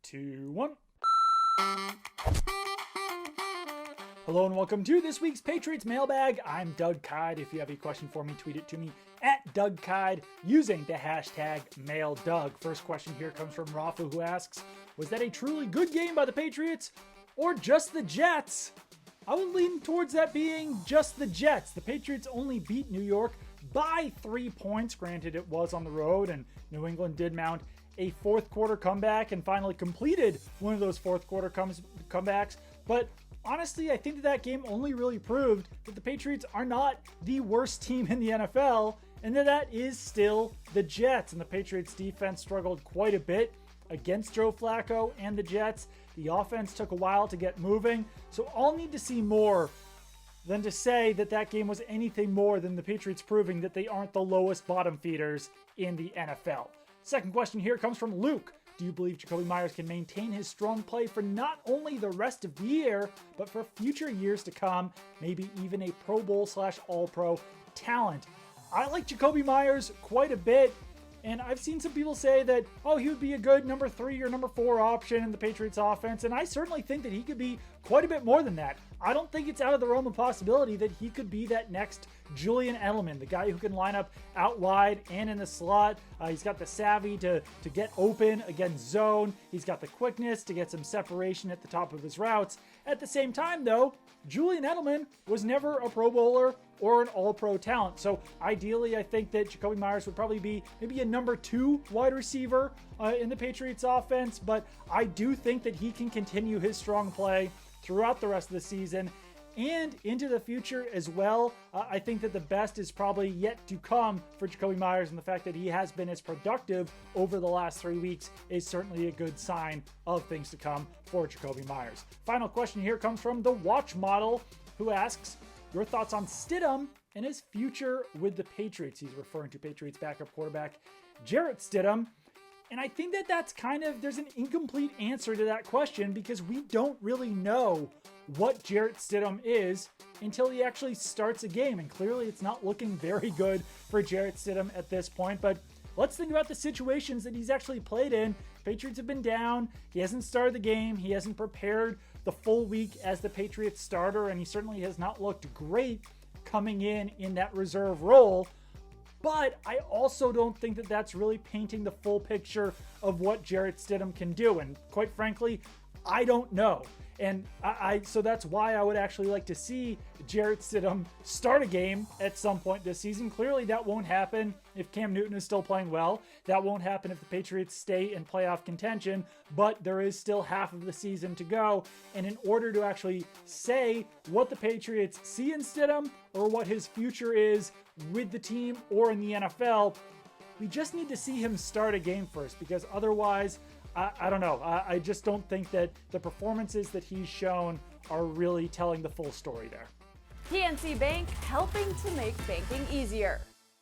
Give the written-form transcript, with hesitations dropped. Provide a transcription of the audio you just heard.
2, 1. Hello and welcome to this week's Patriots Mailbag. I'm Doug Kyde. If you have a question for me, tweet it to me at Doug Kyde using the hashtag MailDoug. First question here comes from Rafa, who asks, was that a truly good game by the Patriots or just the Jets? I would lean towards that being just the Jets. The Patriots only beat New York by 3 points. Granted, it was on the road, and New England did mount a fourth quarter comeback and finally completed one of those fourth quarter comebacks. But honestly, I think that game only really proved that the Patriots are not the worst team in the NFL, and that is still the Jets. And the Patriots defense struggled quite a bit against Joe Flacco and the Jets. The offense took a while to get moving, so I'll need to see more than to say that that game was anything more than the Patriots proving that they aren't the lowest bottom feeders in the NFL. Second question here comes from Luke. Do you believe Jacobi Meyers can maintain his strong play for not only the rest of the year, but for future years to come, maybe even a Pro Bowl / All-Pro talent? I like Jacobi Meyers quite a bit, and I've seen some people say that, oh, he would be a good number 3 or number 4 option in the Patriots offense, and I certainly think that he could be quite a bit more than that. I don't think it's out of the realm of possibility that he could be that next Julian Edelman, the guy who can line up out wide and in the slot. He's got the savvy to get open against zone. He's got the quickness to get some separation at the top of his routes. At the same time, though, Julian Edelman was never a Pro Bowler or an All-Pro talent. So ideally, I think that Jacobi Meyers would probably be maybe a number 2 wide receiver in the Patriots offense. But I do think that he can continue his strong play throughout the rest of the season and into the future as well. I think that the best is probably yet to come for Jacobi Meyers, and the fact that he has been as productive over the last 3 weeks is certainly a good sign of things to come for Jacobi Meyers. Final question here comes from the Watch Model, who asks, your thoughts on Stidham and his future with the Patriots. He's referring to Patriots backup quarterback Jarrett Stidham. And I think that that's there's an incomplete answer to that question because we don't really know what Jarrett Stidham is until he actually starts a game. And clearly it's not looking very good for Jarrett Stidham at this point. But let's think about the situations that he's actually played in. Patriots have been down. He hasn't started the game. He hasn't prepared the full week as the Patriots starter. And he certainly has not looked great coming in that reserve role. But I also don't think that that's really painting the full picture of what Jarrett Stidham can do. And quite frankly, I don't know. And so that's why I would actually like to see Jarrett Stidham start a game at some point this season. Clearly that won't happen if Cam Newton is still playing well. That won't happen if the Patriots stay in playoff contention, but there is still half of the season to go. And in order to actually say what the Patriots see in Stidham or what his future is with the team or in the NFL, we just need to see him start a game first, because otherwise, I don't know. I just don't think that the performances that he's shown are really telling the full story there. PNC Bank, helping to make banking easier.